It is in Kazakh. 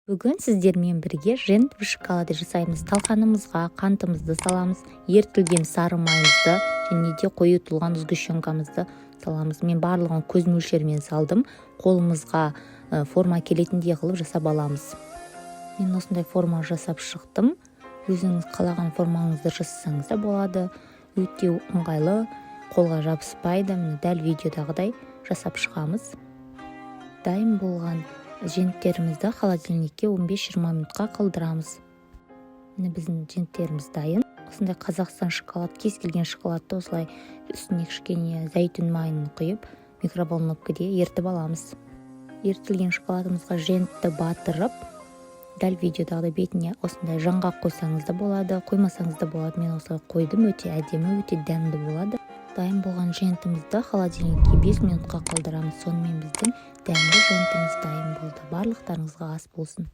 Бүгін сіздермен бірге жент в шоколады жасаймыз. Талқанымызға қантымызды саламыз, ертілген сары майымызды және де қоютылған сгущенкамызды саламыз. Мен барлығын көз мөлшермен салдым. Қолымызға форма келетіндей қылып жасап аламыз. Мен осындай форма жасап шықтым. Өзіңіз қалаған формаңызды жасасаңыз да болады. Өте ыңғайлы, қолға жабыспайды. Міне дәл видеодағыдай жасап шығамыз. Дайын болған женттерімізді холодильникке 15-20 минутқа қалдырамыз. Міне біздің женттеріміз дайын. Осындай Қазақстан шоколад, кез келген шоколадты осылай үстіне кішкене зәйтүн майын құйып, микроволновкада ертіп аламыз. Ертілген шоколадымызға жентті батырып, дәл видеодағыдай бетіне осындай жаңғақ қойсаңыз да болады, қоймасаңыз да болады. Мен осылай қойдым, өте әдемі, өте дәмді болады. Дайын болған жентімізді холодильникке 5 минутқа қалдырамыз. Сонымен біздің дәмді жентіміз дайын болды. Барлықтарыңызға ас болсын.